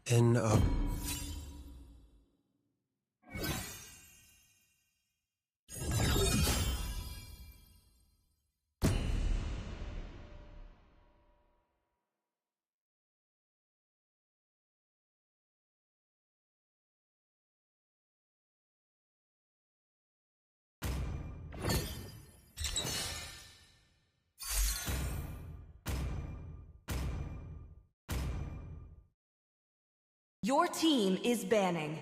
In Your team is banning.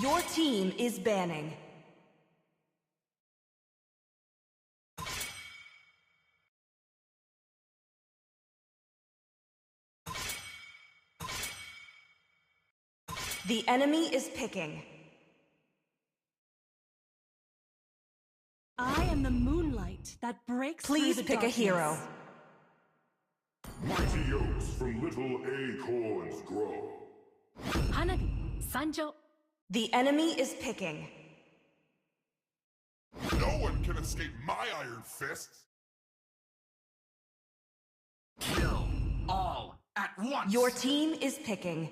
Your team is banning. The enemy is picking. I am the moonlight that breaks Please through the pick darkness. a hero. Mighty oaks from little acorns grow. Hanabi, Sanjo. The enemy is picking. No one can escape my iron fists. Kill all at once. Your team is picking.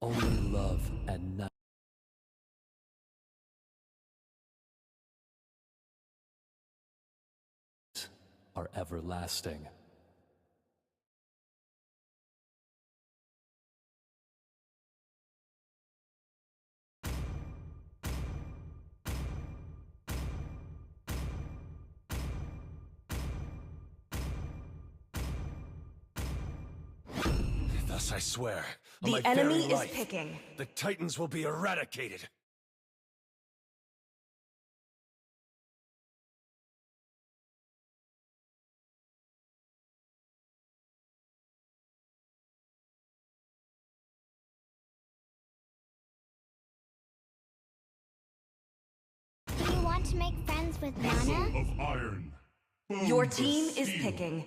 Only love and night are everlasting. Thus I swear, on The my enemy very is life, picking. the Titans will be eradicated. Do you want to make friends with Muscle Nana? of iron. Your Bones of team is steel. picking.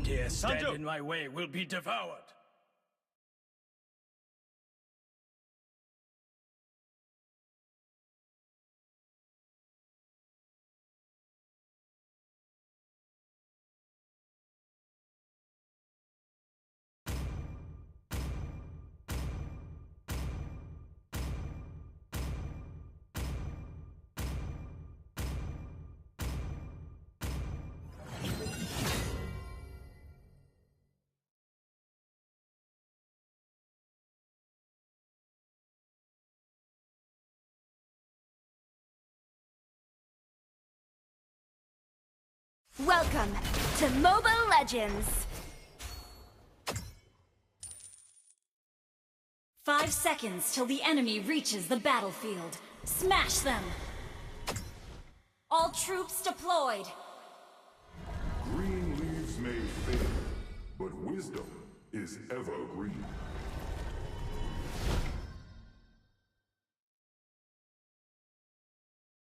Dare stand in my way will be devoured. Welcome to Mobile Legends! 5 seconds till the enemy reaches the battlefield. Smash them! All troops deployed! Green leaves may fade, but wisdom is evergreen.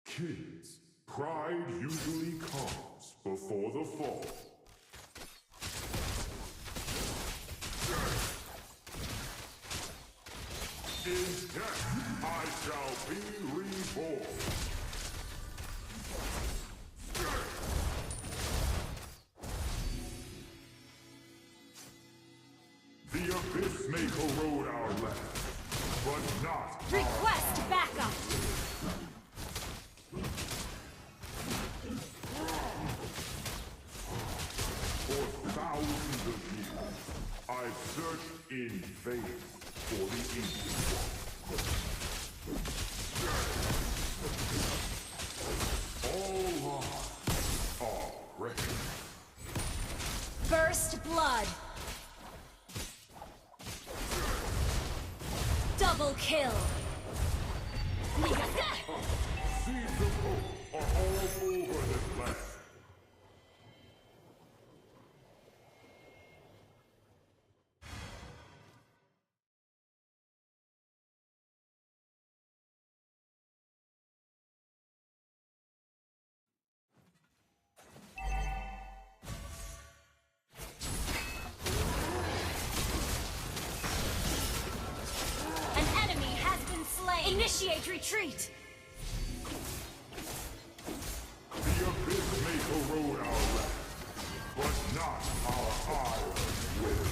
Kids, pride usually comes before the fall. In death, I shall be reborn. The abyss may corrode our land, but not Request backup! for thousands of years. I've searched in vain for the ancient one. All lives are precious. First blood. Double kill. Seeds of hope are all over this land. An enemy has been slain. Initiate retreat. The abyss may corrode our land, but not our iron will.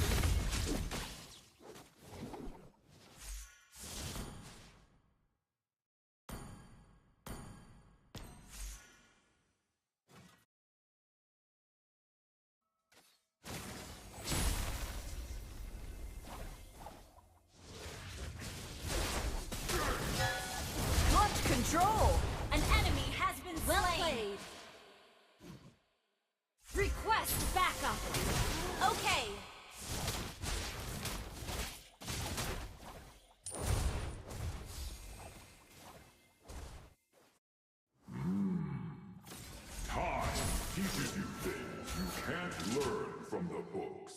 Clutch control! An enemy has been slain. Request backup. Okay. Time teaches you things you can't learn from the books.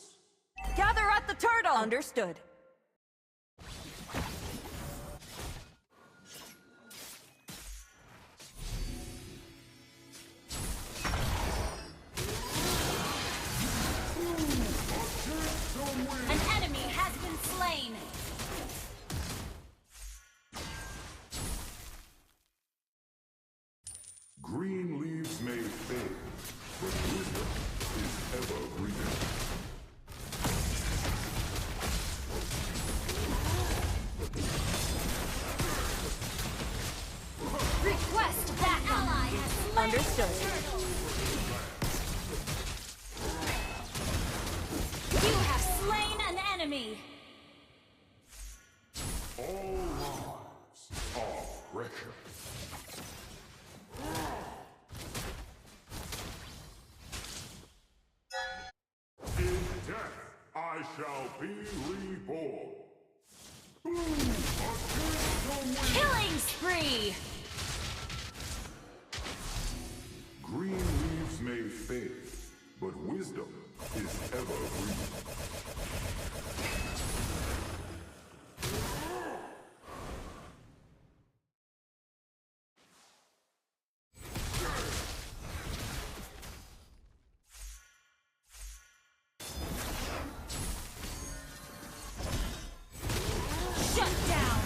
Gather at the turtle! Understood. An enemy has been slain. Green leaves may fade, but wisdom is ever greener. Request backup. Ally has slain. Understood. You have slain an enemy. All lives are precious. In death, I shall be reborn. Killing spree. Green leaves may fade, but wisdom is ever green. Shut down.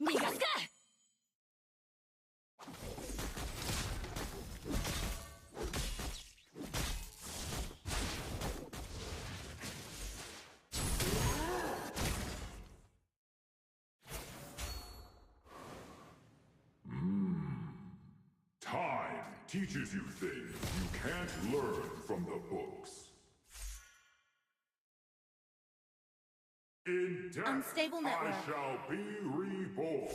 Migaska. Time teaches you things you can't learn from the books. In death, Unstable network. I shall be reborn.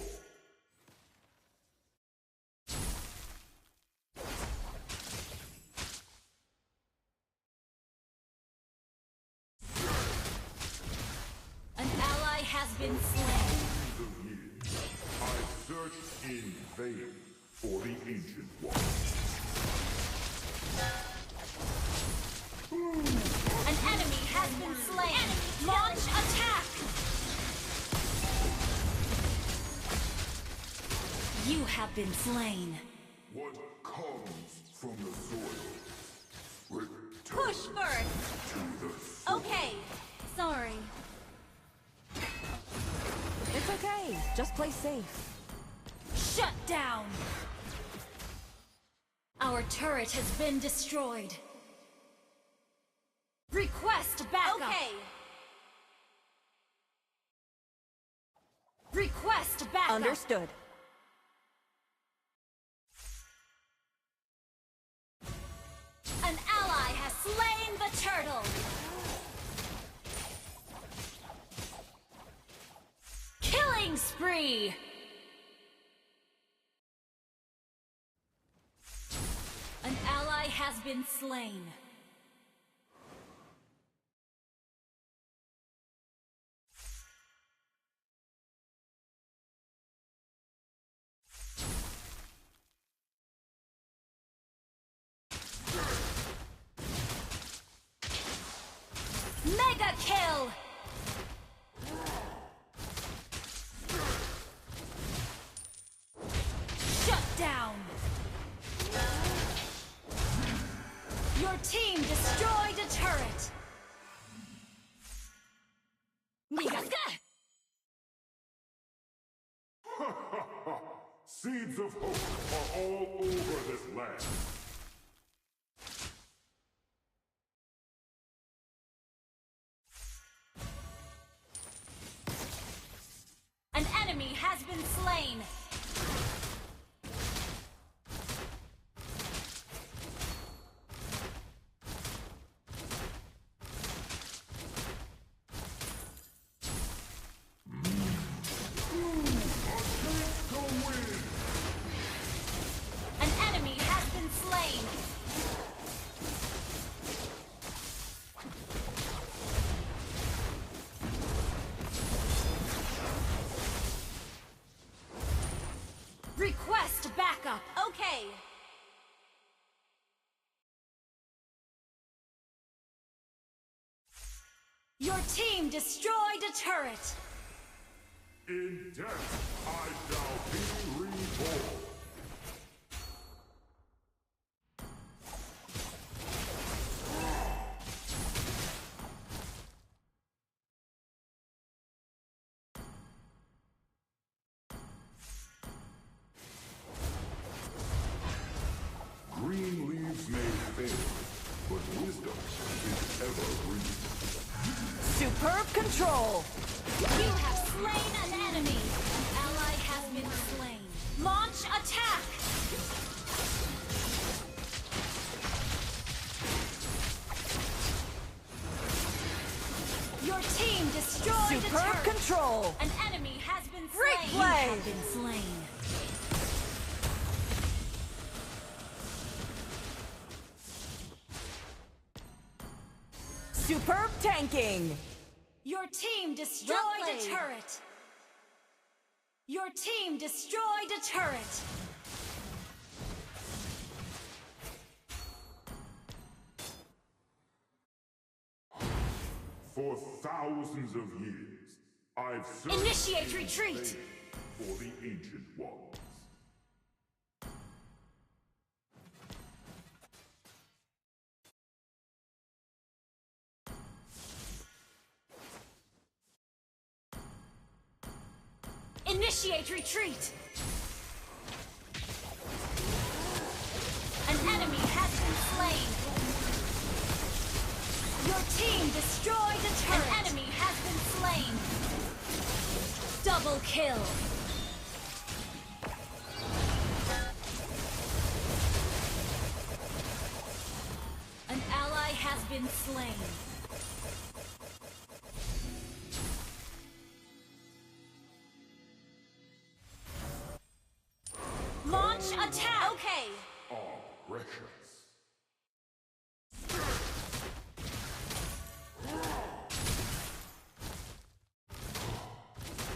An ally has been slain. The years, I searched in vain for the ancient one. An enemy has been slain. Launch attack. You have been slain. What comes from the soil returns Push first. to the soil. Okay. Sorry. It's okay. Just play safe. Shut down. Our turret has been destroyed. Request backup. Okay. Request backup. Understood. An ally has slain the turtle. Killing spree. An ally has been slain. Mega kill! Shut down! Your team destroyed a turret! Seeds of hope are all over this land. An enemy has been slain! An enemy has been slain! Request backup! Okay! Your team destroyed a turret! In death, I shall be reborn. Green leaves may fade, but wisdom is evergreen. Superb control. You have slain an enemy! An ally has been slain. Launch attack! Your team destroyed a Superb turret! control. An enemy has been Great slain! play! You have been slain. Superb tanking. Your team destroyed Well a played. turret! Your team destroyed a turret! For thousands of years, I've searched Initiate in retreat! vain for the ancient ones. Initiate retreat! An enemy has been slain! Your team destroyed a turret! An enemy has been slain! Double kill! An ally has been slain! Launch attack! Okay! Are precious.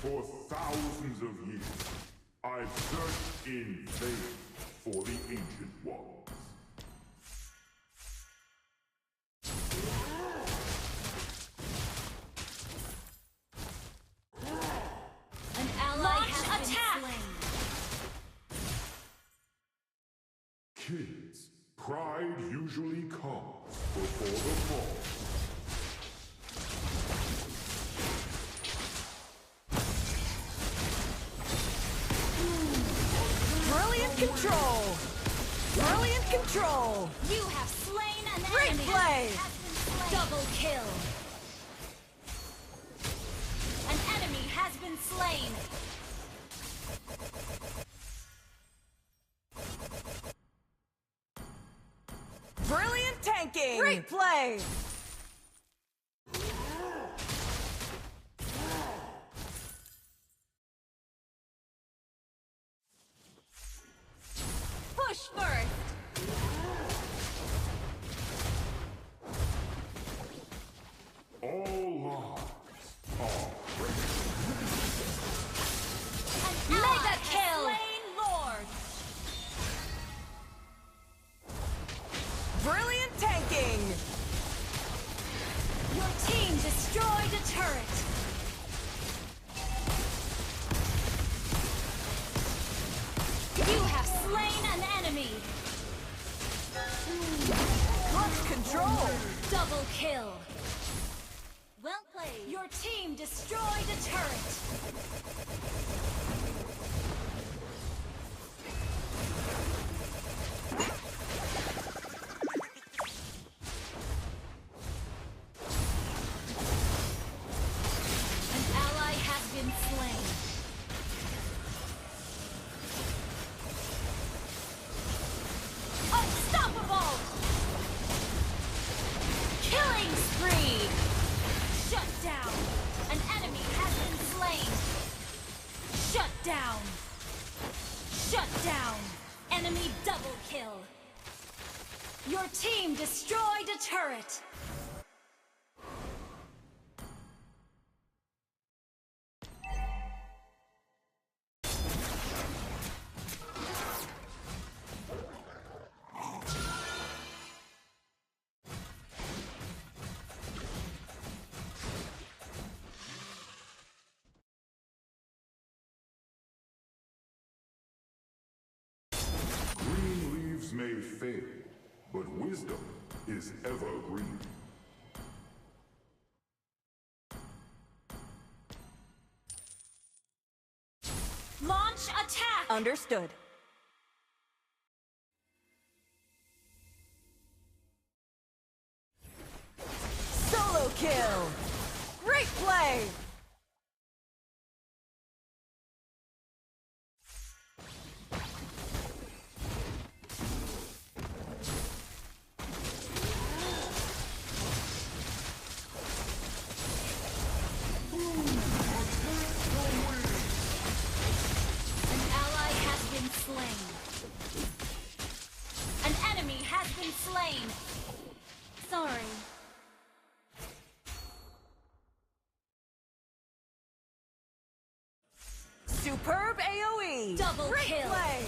For thousands of years, I've searched in vain for the ancient ones. An ally has been slain! Kids, pride usually comes before the fall. Brilliant control. Brilliant control. You have slain an Great enemy! play. Has been slain. Double kill! An enemy has been slain! Brilliant tanking. Great play. Push first! slain an enemy. Clutch control. Double kill. Well played. Your team destroyed a turret. An ally has been slain. Unstoppable! Killing spree! Shut down! An enemy has been slain! Shut down! Shut down! Enemy double kill! Your team destroyed a turret! Green leaves may fade, but wisdom is evergreen. Launch attack! Understood. Solo kill. Great play. An ally has been slain. An enemy has been slain. Sorry. Superb AoE. Double Great kill. play.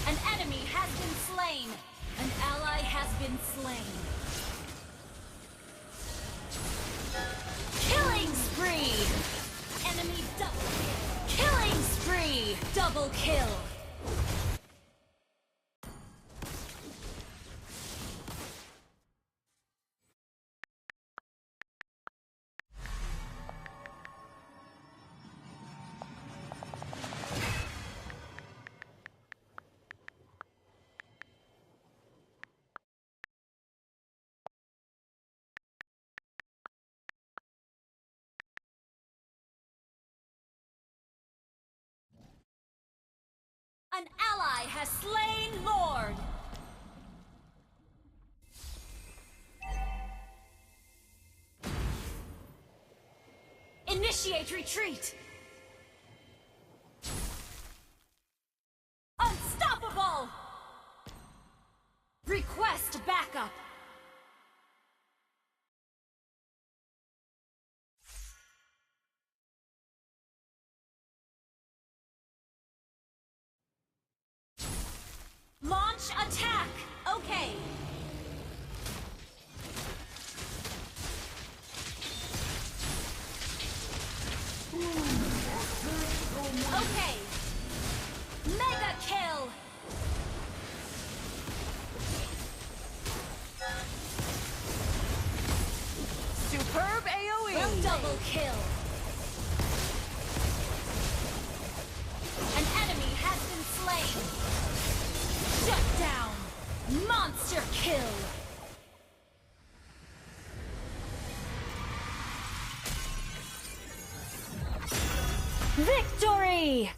An enemy has been slain. An ally has been slain. Killing spree. Enemy double kill. Killing spree. Double kill. An ally has slain Lord. Initiate retreat. Unstoppable. Request backup. Launch attack! Okay. Okay. Mega kill! Superb AoE. Double kill! An enemy has been slain! Shut down! Monster kill! Victory!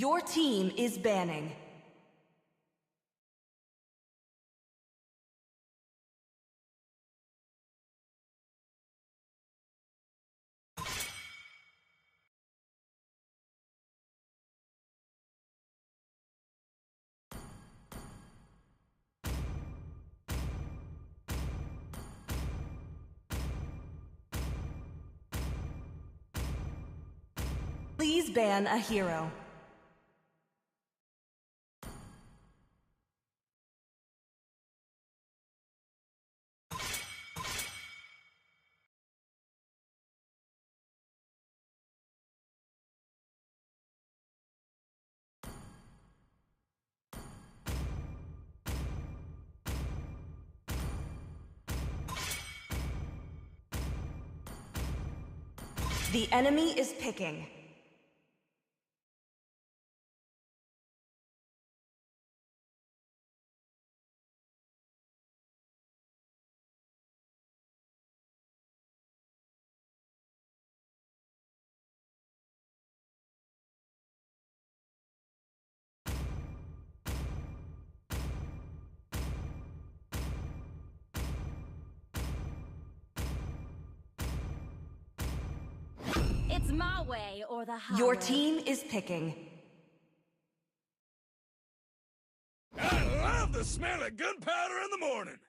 Your team is banning. Please ban a hero. The enemy is picking. It's my way or the highway. Your team is picking. I love the smell of gunpowder in the morning.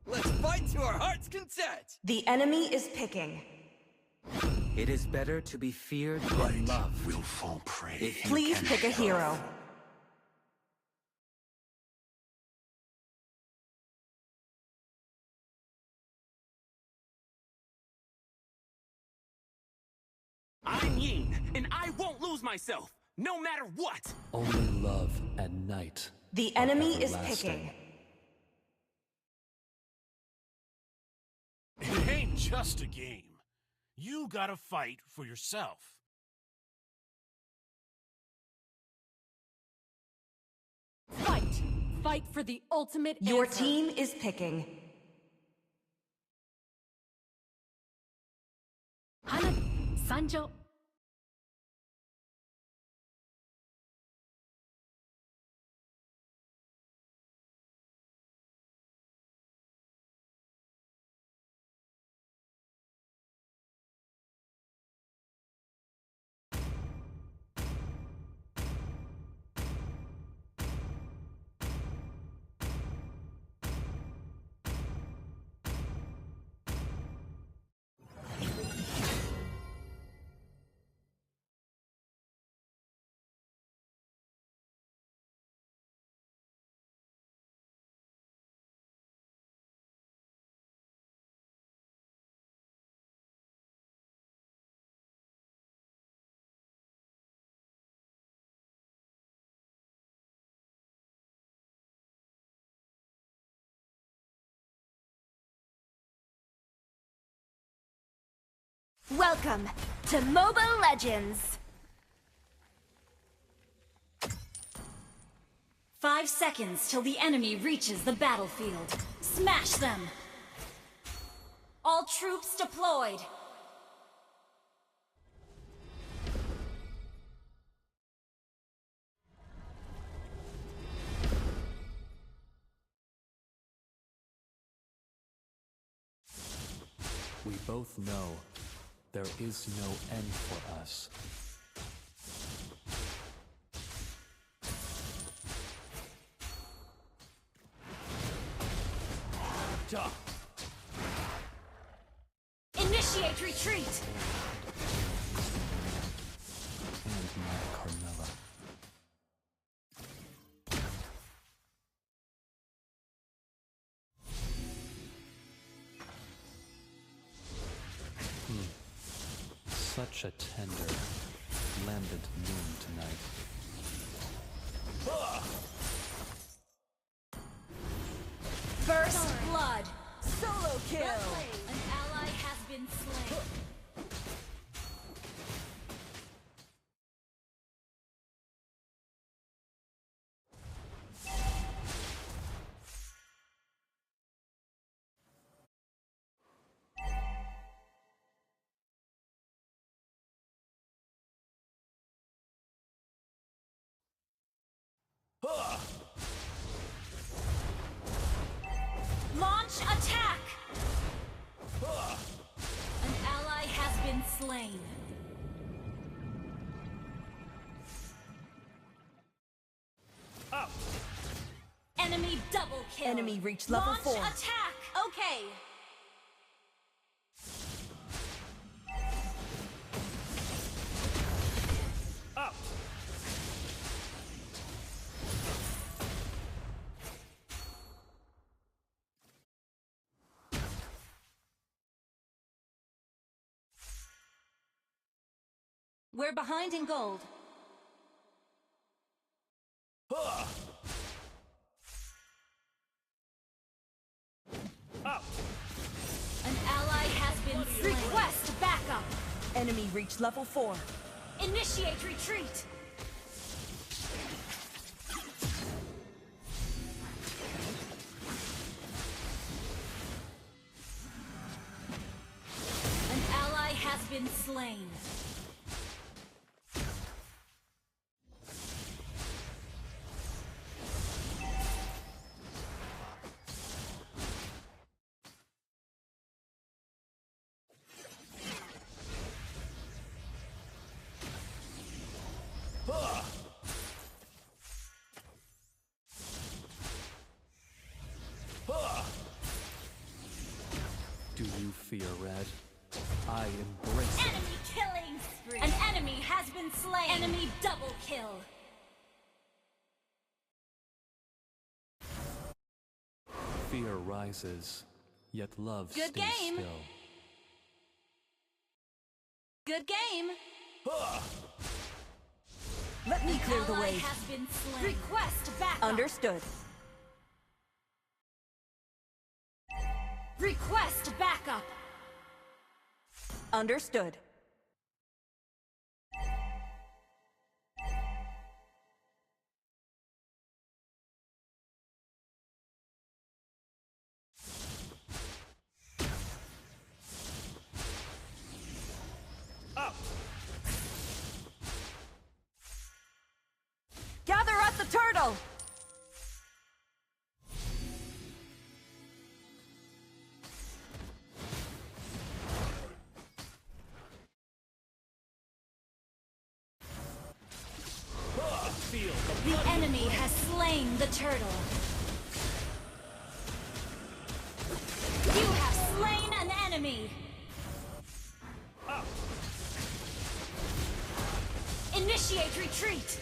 Let's fight to our heart's content. The enemy is picking. It is better to be feared than loved. Will fall prey. If you Please can pick a show. hero. I'm Yin, and I won't lose myself, no matter what! Only love and night. The are enemy is everlasting. picking. It ain't just a game. You gotta fight for yourself. Fight! Fight for the ultimate Your answer. team is picking. Hana, Sanjo. Welcome to Mobile Legends! 5 seconds till the enemy reaches the battlefield. Smash them! All troops deployed! We both know there is no end for us. Tough. Initiate retreat! And my Carmella. Such a tender, landed moon tonight. First Blood! solo kill. An been slain. Launch attack! An ally has been slain. Up! Enemy double kill. Enemy reached level Launch 4. attack! Okay. Up! We're behind in gold. Up! An ally has been slain. Request backup. Enemy reached level 4. Initiate retreat. An ally has been slain. Do you fear red? I embrace it. Enemy killing spree. An enemy has been slain. Enemy double kill. Fear rises, yet love Good stays game. still. Good game. Let me clear the Ally way. has been slain. Request backup. Understood. Request backup. Understood. Up! Gather at the turtle! Feel The enemy has slain the turtle. You have slain an enemy. Up! Initiate retreat.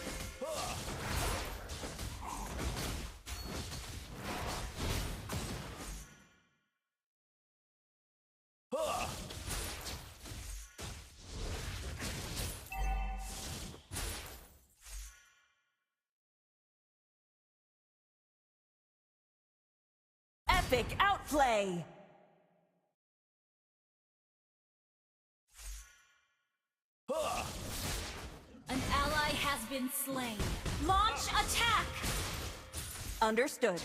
Epic outplay! An ally has been slain. Launch attack. Understood.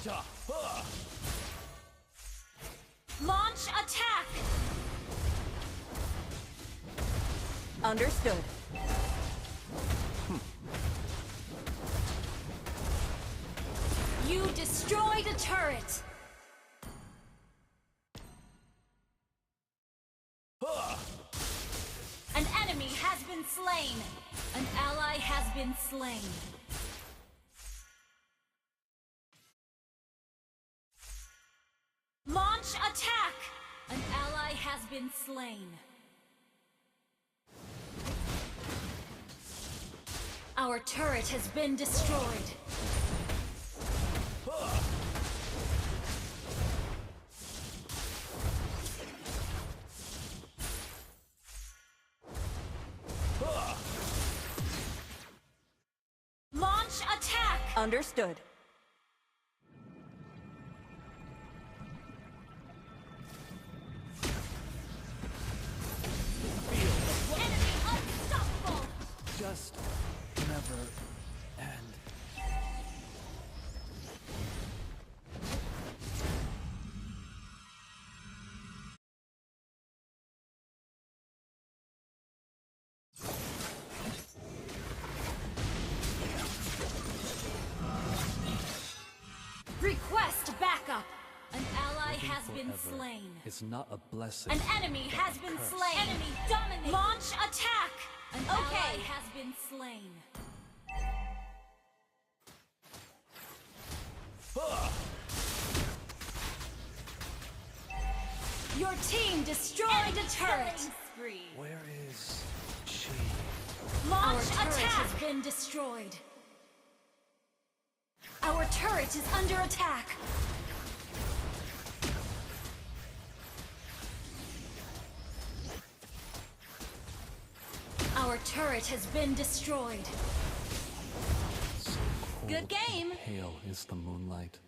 Launch attack. Understood. You destroyed a turret. An enemy has been slain. An ally has been slain. Launch attack! An ally has been slain. Our turret has been destroyed. Launch attack! Understood. just never end. Request backup! An ally Living has been forever slain. is not a blessing. An enemy has been curse. slain. Enemy dominated. Launch attack! An ally has been slain. Your team destroyed a turret. Spree. Where is she? Launch attack has been destroyed. Our turret is under attack. Our turret has been destroyed. So cold Good game. and pale is the moonlight,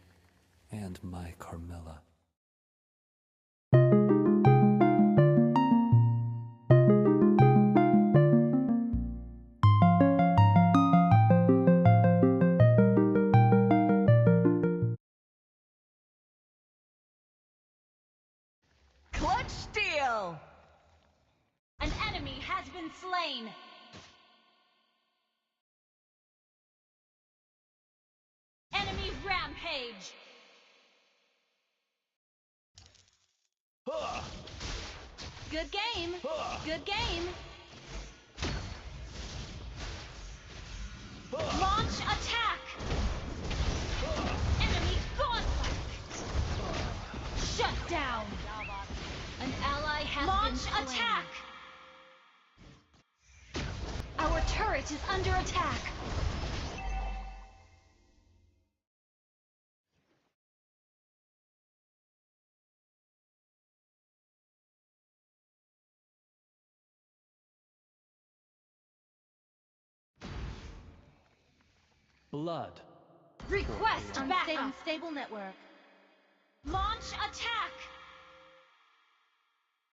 and my Carmilla. Clutch steal! An enemy has been slain. Enemy rampage. Good game. Good game. Launch attack. Enemy gauntlet. Shut down. An ally has been slain. Launch attack. Our turret is under attack. Blood. Request backup. Unstable network. Launch attack.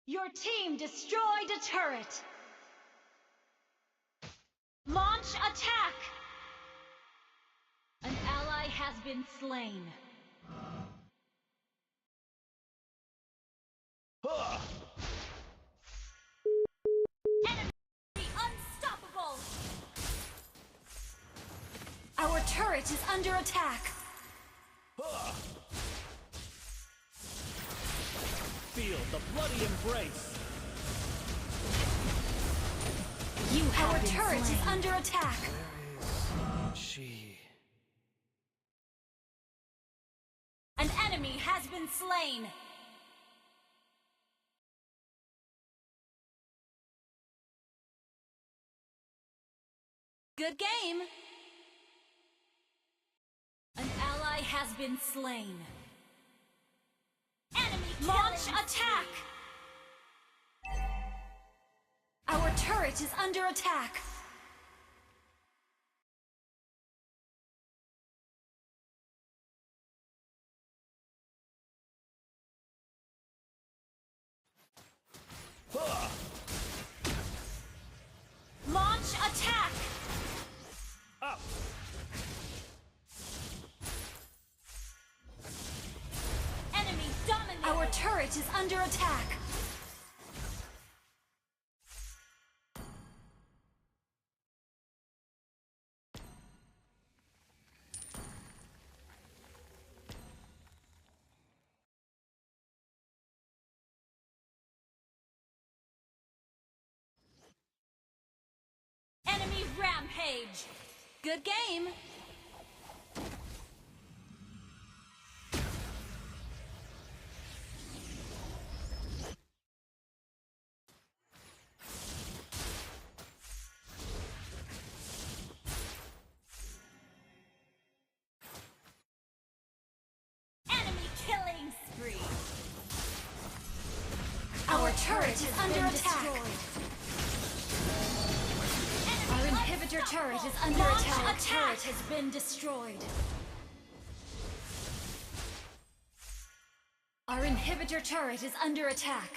Your team destroyed a turret. Launch attack. An ally has been slain. Enemy unstoppable. Our turret is under attack. Feel the bloody embrace. You have Our turret is under attack. Where is she? An enemy has been slain. Good game. An ally has been slain. Enemy launch attack. Our turret is under attack. Launch attack. Up. Enemy dominated. Our turret is under attack. Enemy rampage. Good game. Enemy killing spree. Our turret is under attack. Our inhibitor turret is under attack. Our turret has been destroyed. Our inhibitor turret is under attack.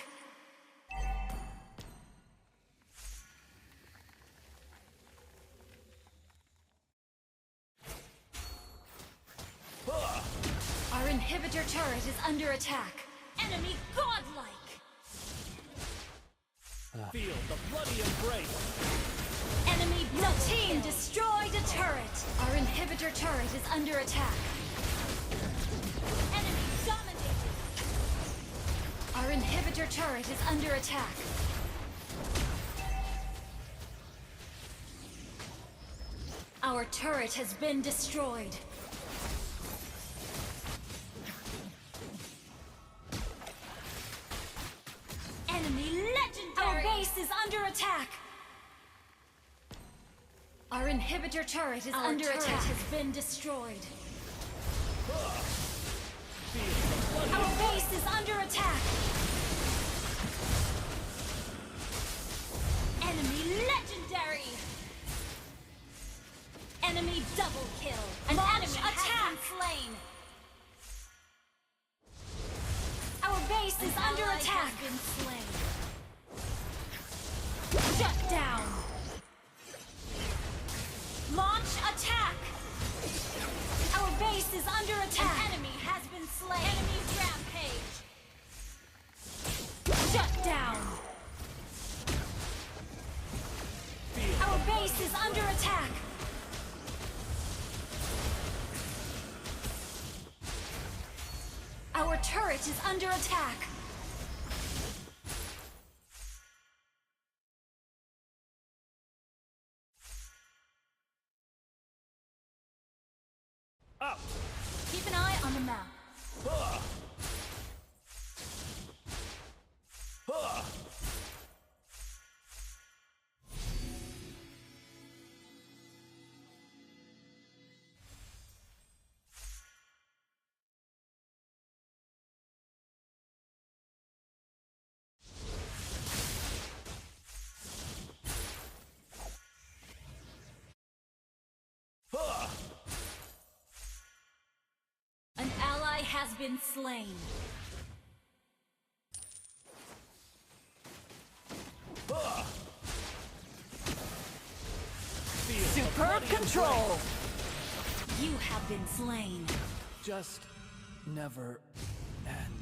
inhibitor turret is under attack. Enemy godlike. Feel the bloody embrace. Enemy no team destroyed a turret. Our inhibitor turret is under attack. Enemy dominated. Our inhibitor turret is under attack. Our turret has been destroyed. Enemy legendary! Our base is under attack! Our inhibitor turret is under attack. Has been destroyed. Our base is under attack! Enemy legendary! Enemy double kill! An enemy attack! Slain! Our base is under attack! Been slain. Shut down! Launch attack! Our base is under attack! An enemy has been slain! Enemy rampage! Shut down! Our base is under attack! Our turret is under attack! Up! Keep an eye on the map. An ally has been slain. Superb control. You have been slain. Just never end.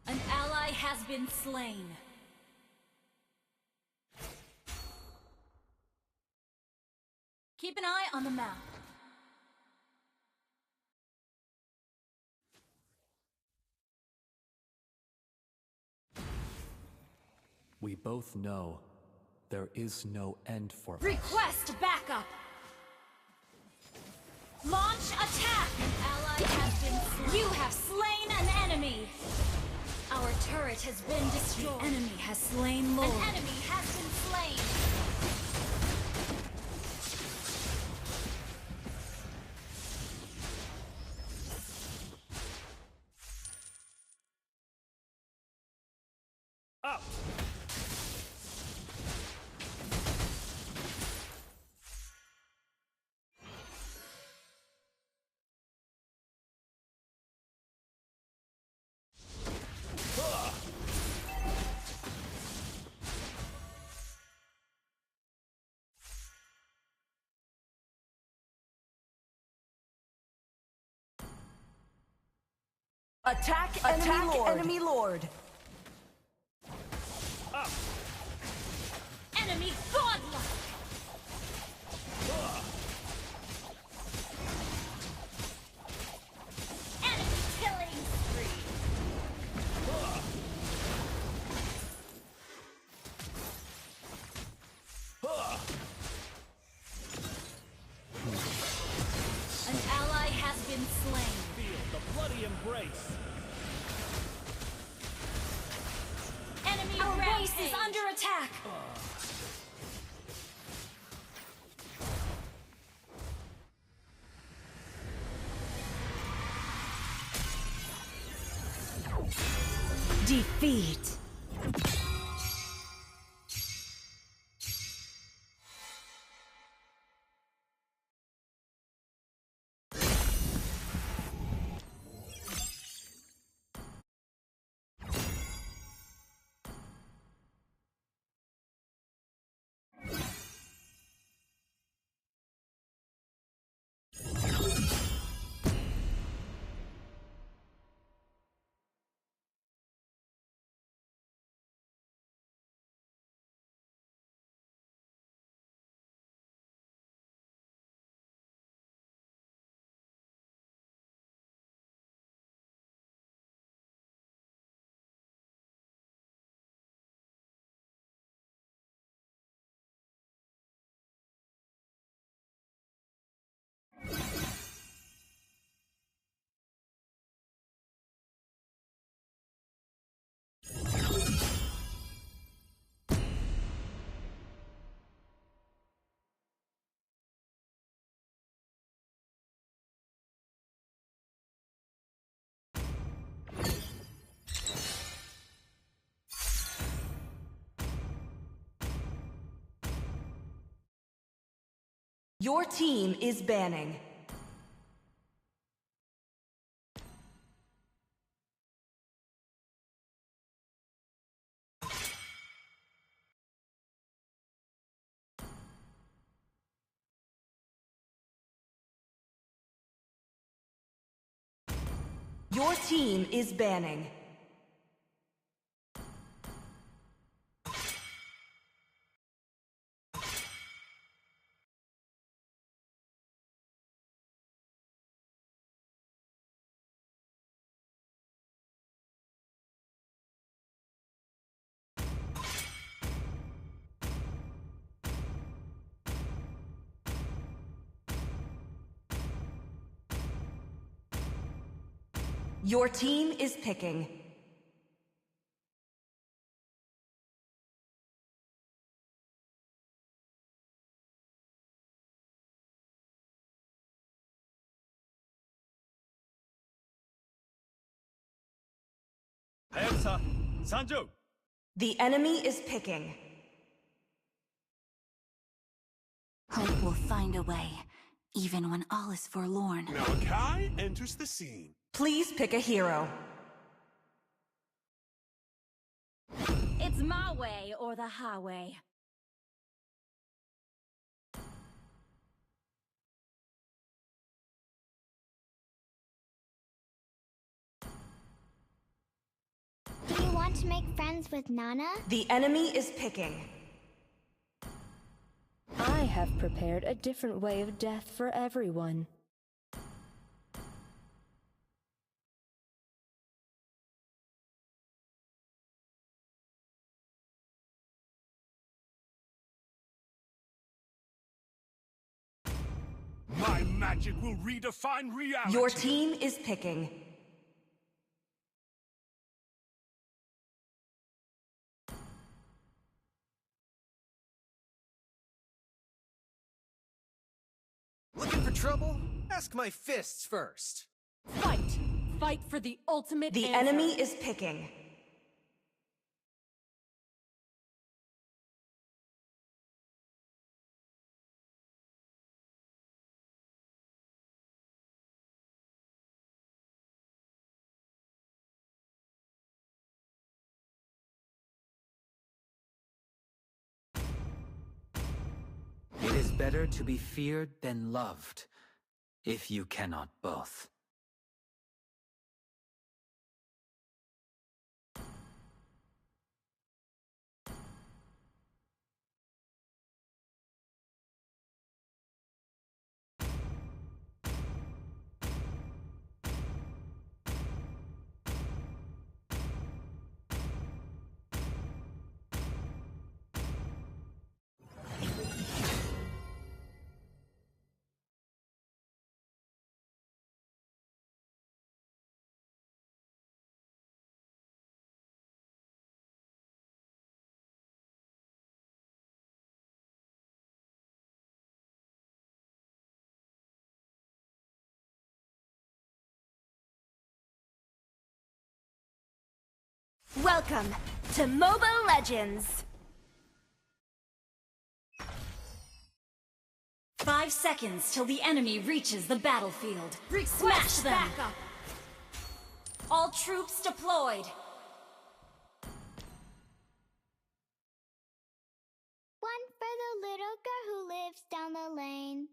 An ally has been slain. Keep an eye on the map. We both know there is no end for us. Request backup! Launch attack! An ally has been slain. You have slain an enemy! Our turret has been destroyed. The enemy has slain Lord. An enemy has been slain! Up! Attack enemy lord. Up! Enemy godlike! Enemy killing spree! An ally has been slain. Feel the bloody embrace. Enemy Our base is under attack. Defeat. Your team is banning. Your team is banning. Your team is picking. The enemy is picking. Hope will find a way, even when all is forlorn. Malachi enters the scene. Please pick a hero. It's my way or the highway. Do you want to make friends with Nana? The enemy is picking. I have prepared a different way of death for everyone. My magic will redefine reality. Your team is picking. Looking for trouble? Ask my fists first. Fight! Fight for the ultimate The answer. enemy is picking. It is better to be feared than loved, if you cannot both. Welcome to Mobile Legends! 5 seconds till the enemy reaches the battlefield. Smash them! Backup. All troops deployed! One for the little girl who lives down the lane.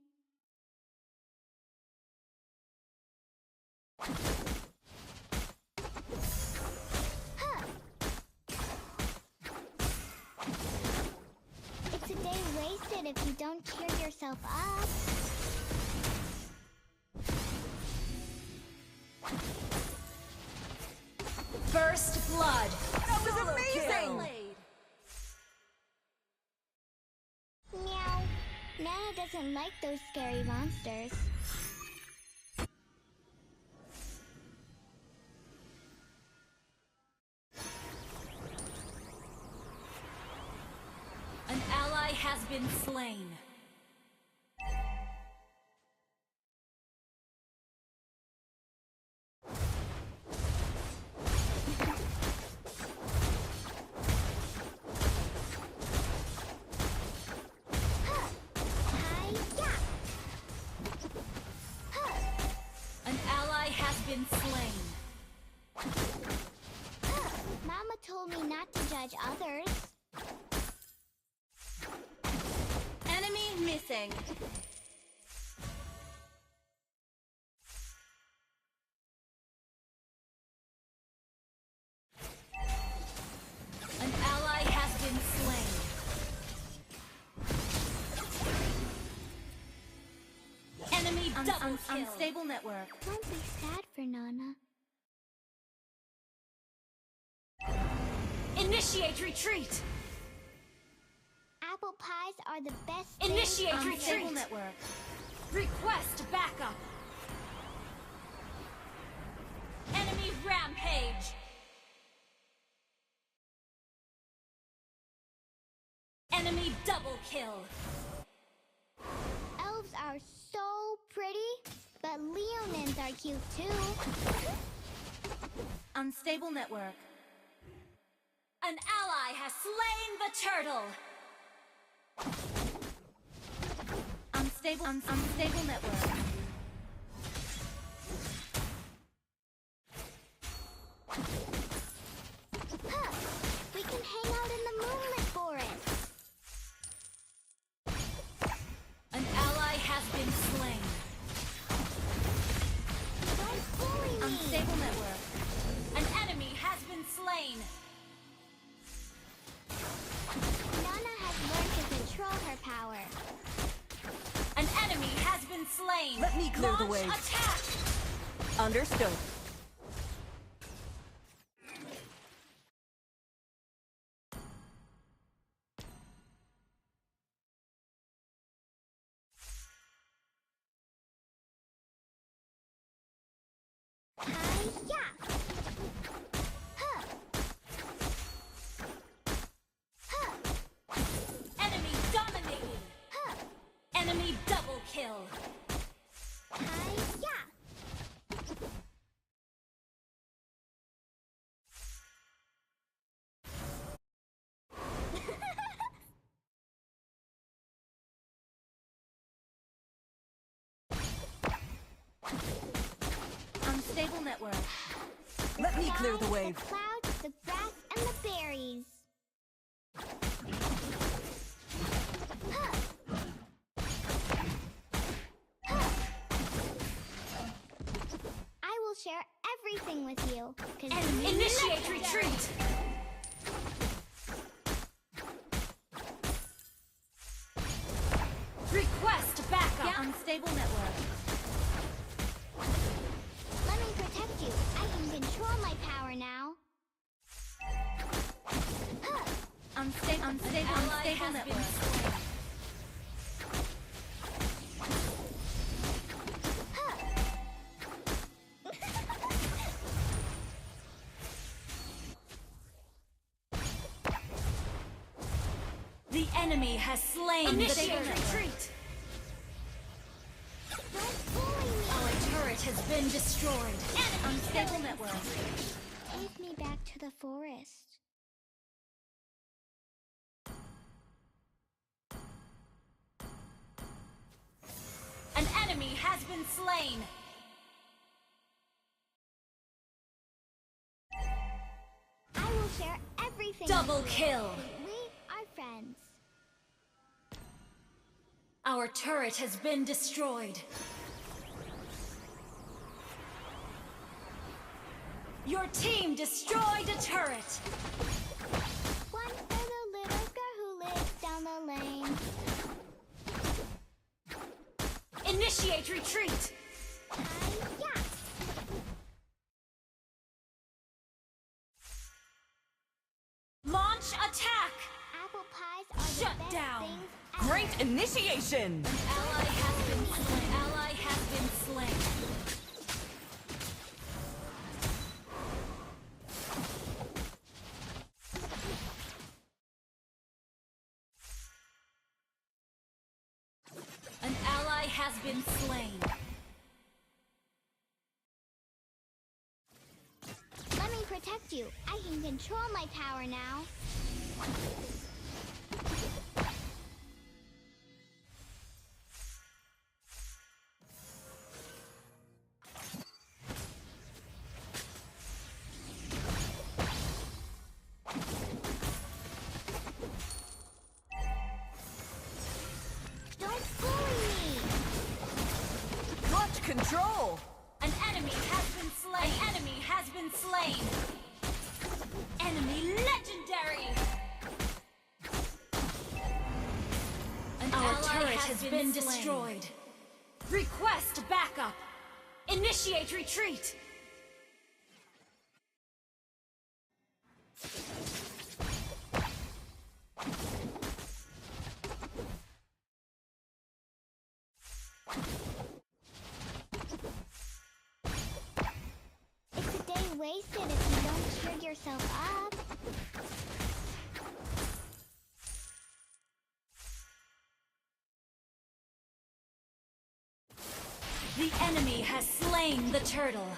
It's a day wasted if you don't cheer yourself up. First blood! That was amazing! Meow. Nana doesn't like those scary monsters. An ally has been slain. Hi-ya! has been slain. Mama told me not to judge others. Enemy missing. An ally has been slain. Enemy double kill. Unstable network. Don't be sad for Nana. Initiate retreat. Apple pies are the best. Initiate Unstable retreat. network. Request backup. Enemy rampage. Enemy double kill. Elves are so pretty, but Leonins are cute too. Unstable network. An ally has slain the turtle. Unstable network. Huh, we can hang out in the moonlit forest. An ally has been slain. Don't bully me. Unstable network. An enemy has been slain. Nana has learned to control her power. An enemy has been slain. Let me clear the Launch way. attack. Understood. Hi-ya! Huh. Huh. Enemy dominated. Huh. Enemy double kill. Hi-ya! Unstable network. Let me clear the way. The clouds, the grass, and the berries. Huh. Huh. I will share everything with you. 'Cause Enemy you initiate love me. retreat. Request backup. Unstable network. Let me protect you. I can control my power now. Huh. Ally Unstable has been network. slain. The enemy has slain Initiate the retreat. Don't bully me. Our turret has been destroyed. Enemy Unstable killing. network. Take me back to the forest. An enemy has been slain. I will share everything. Double with you. kill. We are friends. Our turret has been destroyed. Your team destroyed a turret. One for the little girl who lives down the lane. Initiate retreat. Hi-ya! Launch attack. Apple pies are Shut the best down. things ever. Great initiation. Ally has been slain. Ally has been slain. An ally has been slain. Let me protect you. I can control my power now. control! An enemy has been slain. An enemy has been slain. Enemy legendary. Our turret has been destroyed. Request backup. Initiate retreat. It's a day wasted if you don't cheer yourself up. The enemy has slain the turtle.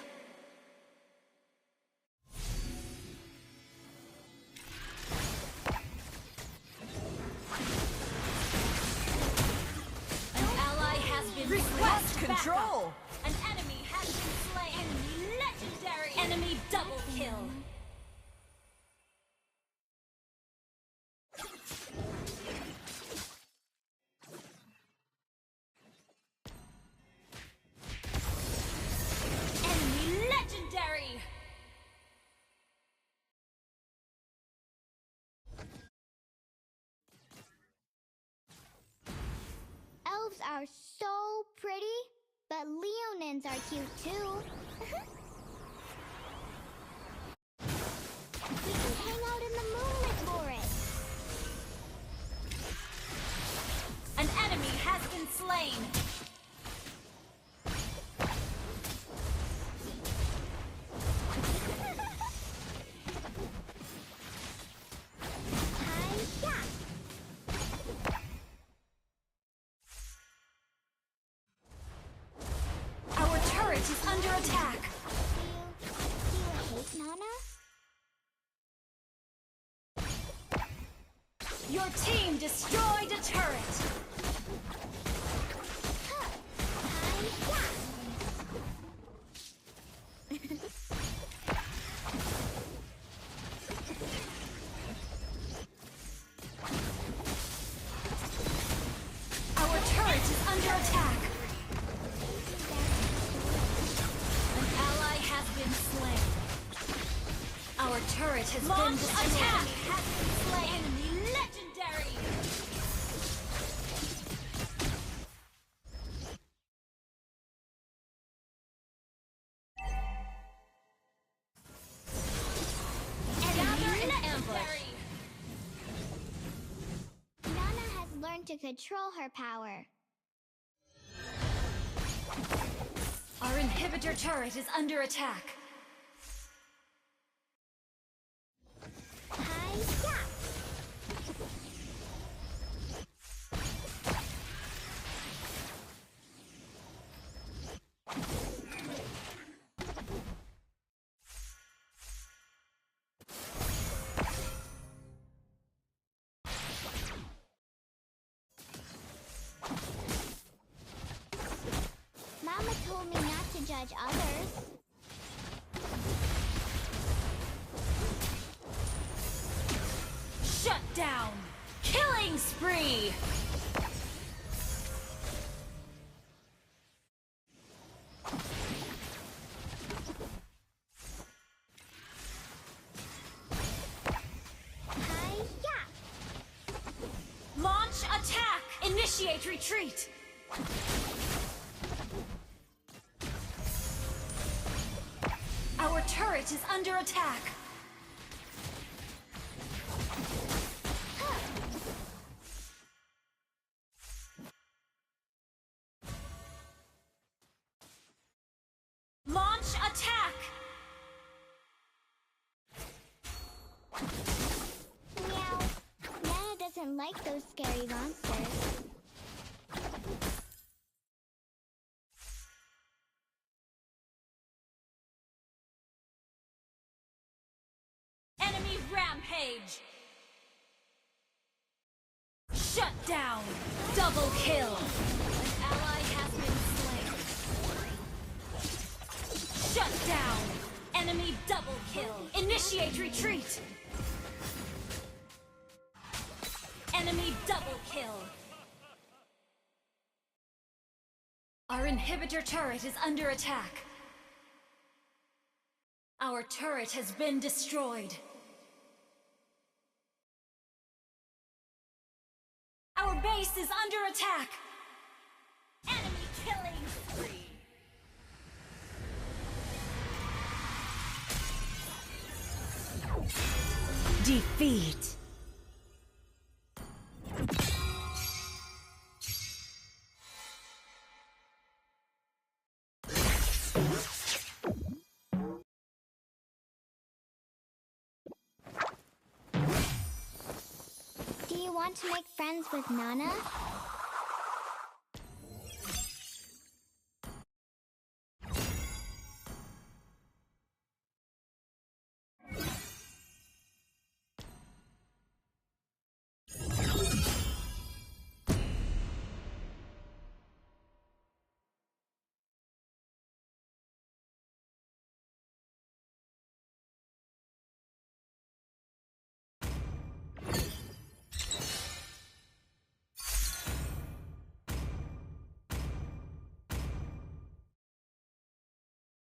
An ally has been Request slain. control! An enemy has been slain. Enemy legendary. Enemy double kill. Enemy legendary. Elves are so pretty, but Leonins are cute too. We can hang out in the moonlit forest. An enemy has been slain. Hi-ya! Our turret is under attack. Do you hate Nana? Your team destroyed a turret. Hi-ya! Our turret is under attack. An ally has been slain. Our turret has been destroyed. Attack has been slain. Enemy legendary. Enemy legendary. Nana has learned to control her power. Our inhibitor turret is under attack. Hi-ya! Mama told me not to judge others. Shut down. Killing spree. Hi-ya! Launch attack. Initiate retreat. Our turret is under attack. Launch attack. Meow. Nana doesn't like those scary monsters. Enemy rampage. Shut down. Double kill. An ally has been slain. Shut down. Enemy double kill. Initiate retreat. Enemy double kill. Our inhibitor turret is under attack. Our turret has been destroyed. Our base is under attack. Enemy killing spree. Defeat. Do you want to make friends with Nana?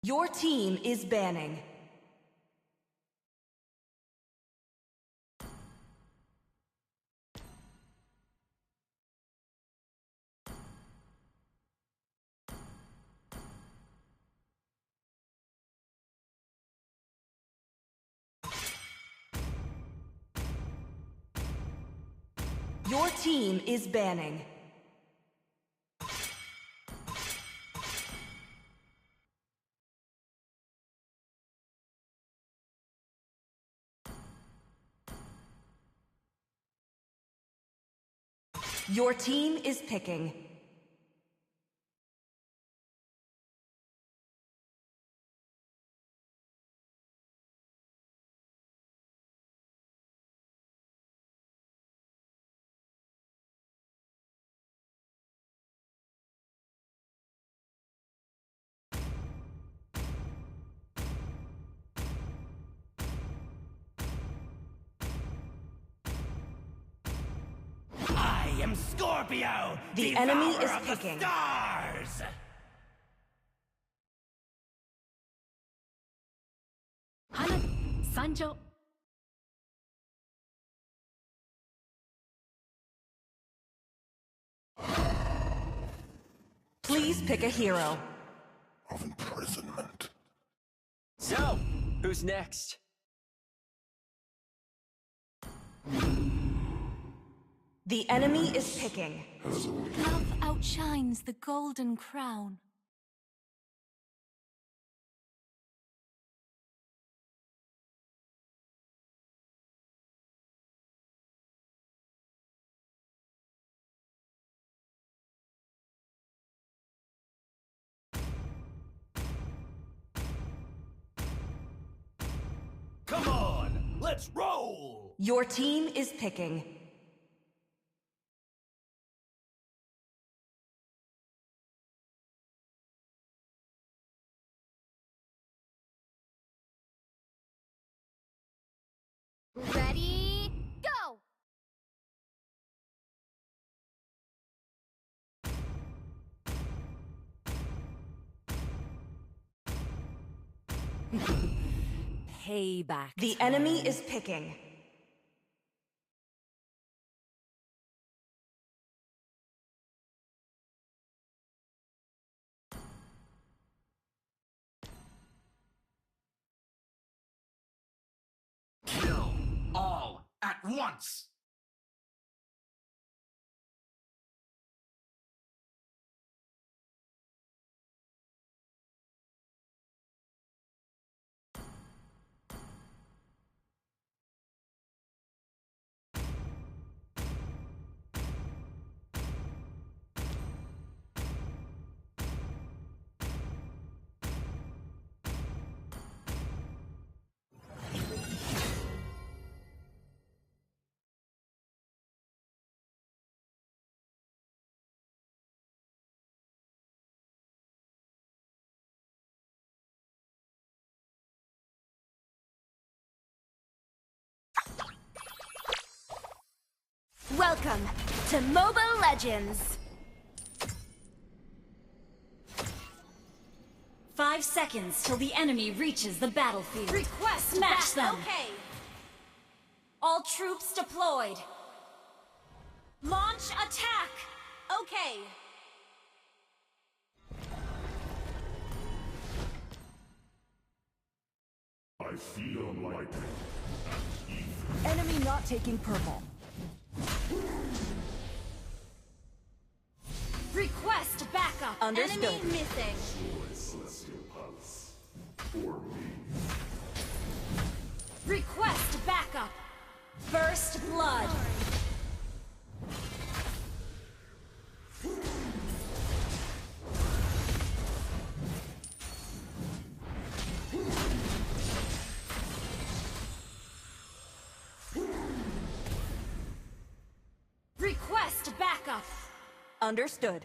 Your team is banning. Your team is banning. Your team is picking. I am Scorpio, The enemy is devourer of the picking. stars. Hana, Sanjo. Please pick a hero. Of imprisonment. So, who's next? The enemy is picking. Love outshines the golden crown. Come on, let's roll! Your team is picking. Ready, go! Payback. The enemy is picking. Kill all at once. Welcome to Mobile Legends! 5 seconds till the enemy reaches the battlefield. Request Smash back. them. Okay. All troops deployed. Launch attack. Okay. I feel like Enemy not taking purple. Request backup. Understood. Enemy missing. celestial pulse for me. Request backup. First blood. Request backup. Understood.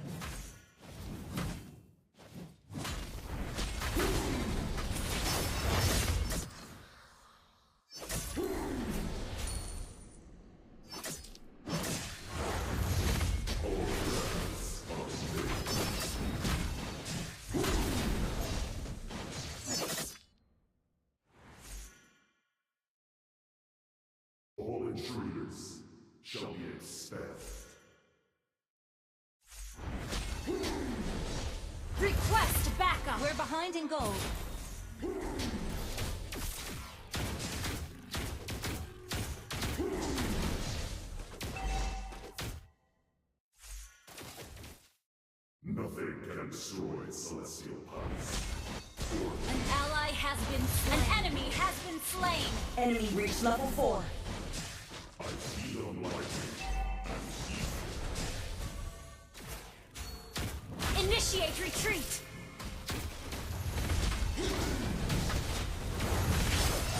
All intruders shall be expelled. Request backup. We're behind in gold. Nothing can destroy celestial pulse. An ally has been slain. An enemy has been slain. Enemy reached level 4. I feel like Initiate retreat.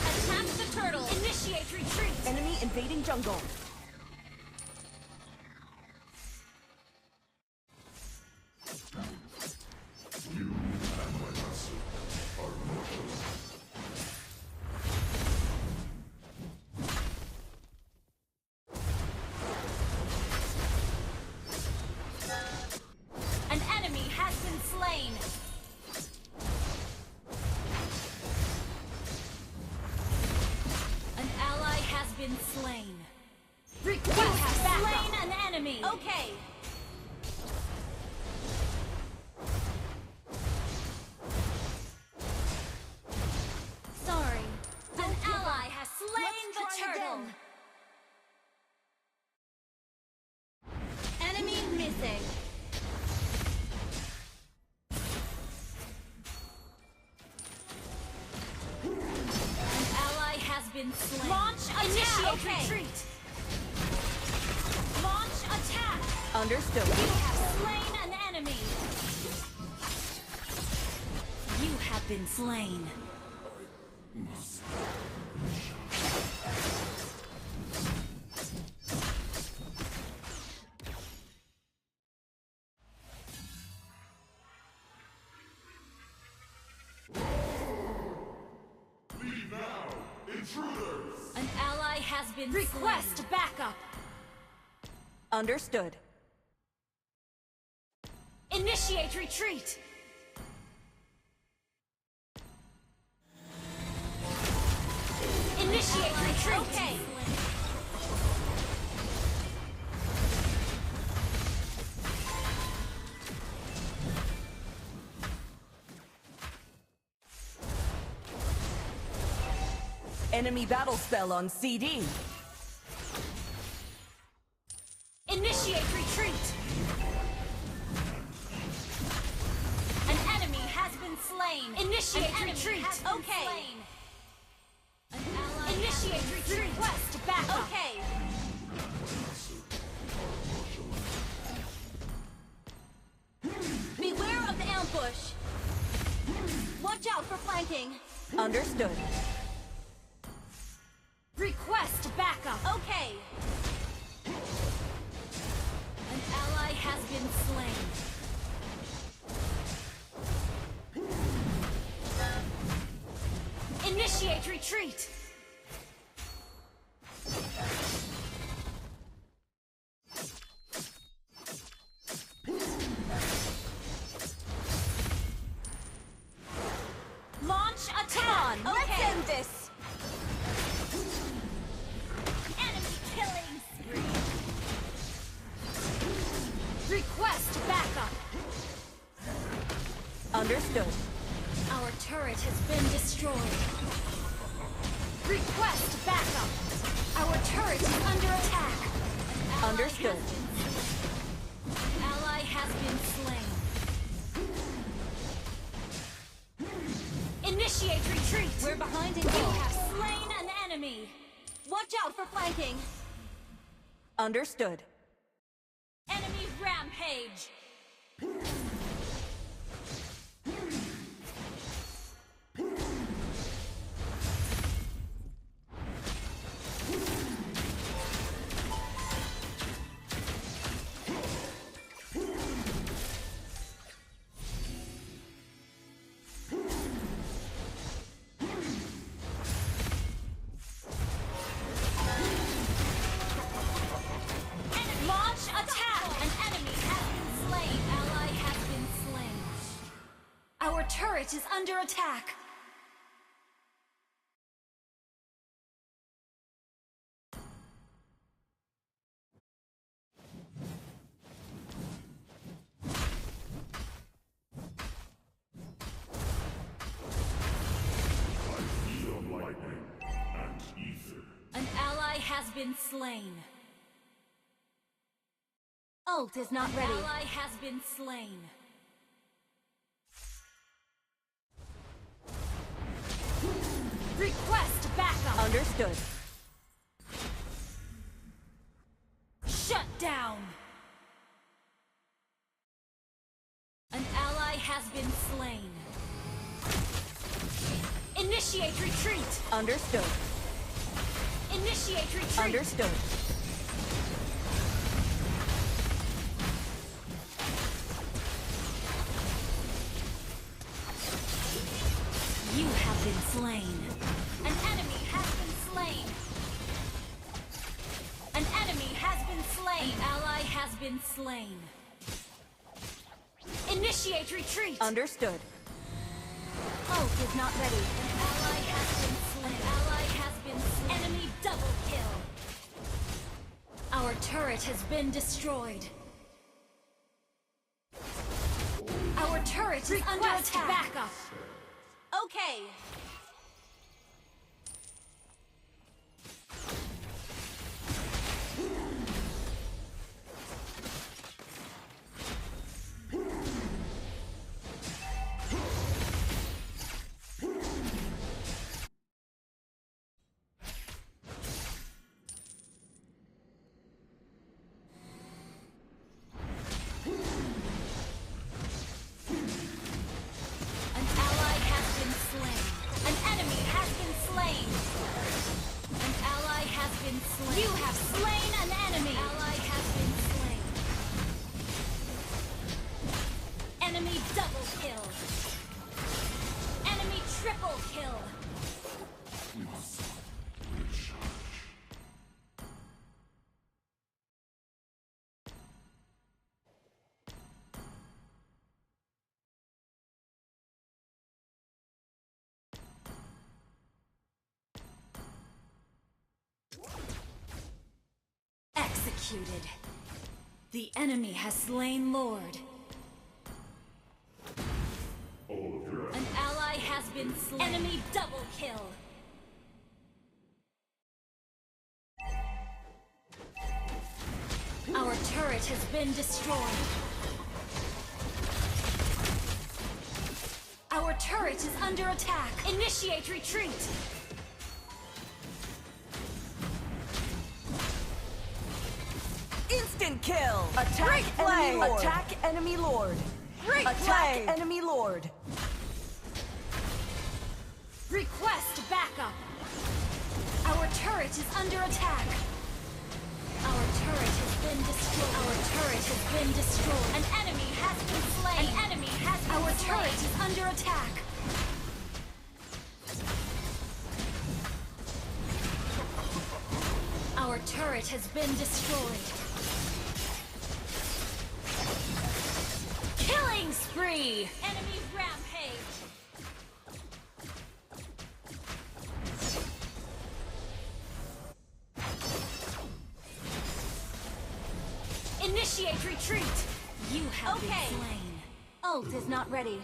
Attack the turtle. Initiate retreat. Enemy invading jungle. you and my master are mortal. An enemy has been slain. An ally has been slain. Request You have backup. slain an enemy. Okay. Sorry. An ally has slain the turtle. Enemy missing. An ally has been slain. Launch attack. Initiate retreat. Launch attack. Understood. You have slain an enemy. You have been slain. Leave now, intruders! An ally has been Request backup. Understood. Initiate retreat. Initiate retreat. Okay. Enemy battle spell on CD. Initiate retreat. An enemy has been slain. Initiate retreat. Okay. An ally Initiate retreat. Request backup. Okay. Beware of the ambush. Watch out for flanking. Understood. Request backup. Okay. An ally has been slain. Initiate retreat. attack! Let's end this! Enemy killing spree! Request backup! Understood. Our turret has been destroyed. Request backup! Our turret is under attack. Understood. An ally has been slain. Initiate retreat! We're behind in We goal. have slain an enemy! Watch out for flanking. Understood. Enemy rampage! Launch attack! An enemy has been slain. Ally has been slain. Our turret is under attack. Feel lightning and ether. An ally has been slain. Ult is not ready. Ally has been slain. Request backup. Understood. Shut down. An ally has been slain. Initiate retreat. Understood. Initiate retreat. Understood. You have been slain. An enemy has been slain. An enemy has been slain. An ally has been slain. Initiate retreat. Understood. Ult is not ready. An ally has been slain. An ally has been slain. Enemy double kill. Our turret has been destroyed. Our turret is under attack. Backup. Okay. An ally has been slain. An enemy has been slain. An ally has been slain. You have slain an enemy. Ally has been slain. Enemy double kill. Enemy triple kill. Executed. The enemy has slain Lord. An ally has been slain. Enemy double kill. Our turret has been destroyed. Our turret is under attack. Initiate retreat. Instant kill. Attack Great play. enemy lord. Attack enemy lord. Great Attack play. enemy lord. Request backup. Our turret is under attack. Our turret has been destroyed. Our turret has been destroyed. An enemy has been slain. An enemy has been Our slain. Turret is under attack. Our turret has been destroyed. Killing spree! Enemy rampage! Initiate retreat! You have been slain. Ult is not ready.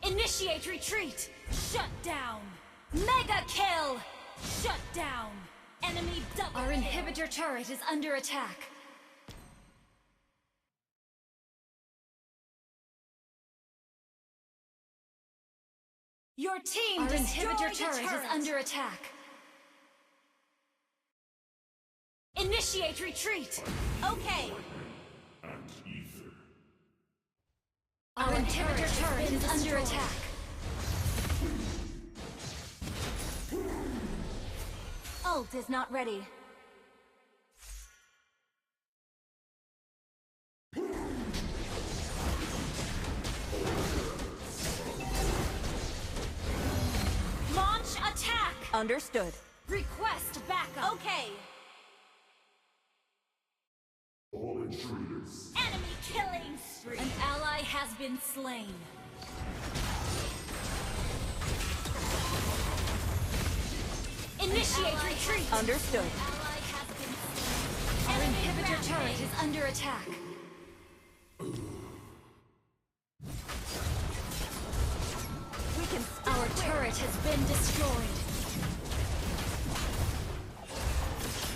Initiate retreat! Shut down! Mega kill! Shut down! Enemy double Our inhibitor turret is under attack. Your team inhibitor turret is under attack. Initiate retreat! Okay! Our inhibitor turret is under attack. Ult is not ready. Launch attack! Understood. Request backup. Okay. All intruders. Enemy killing spree. An ally has been slain. Initiate retreat. Understood. Ally has been slain. Our inhibitor turret is under attack. Our turret has been destroyed.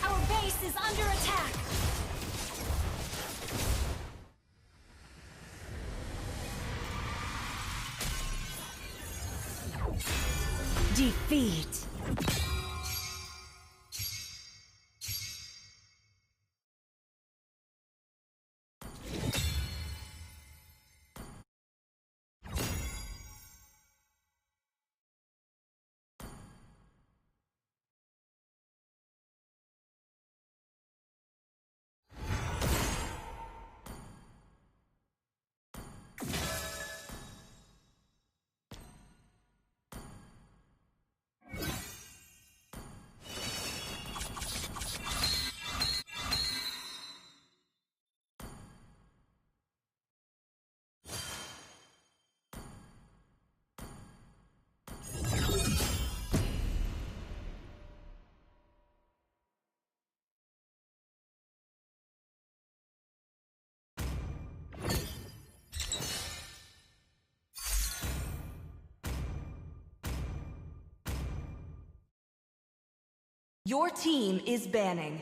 Our base is under attack. Defeat. Your team is banning.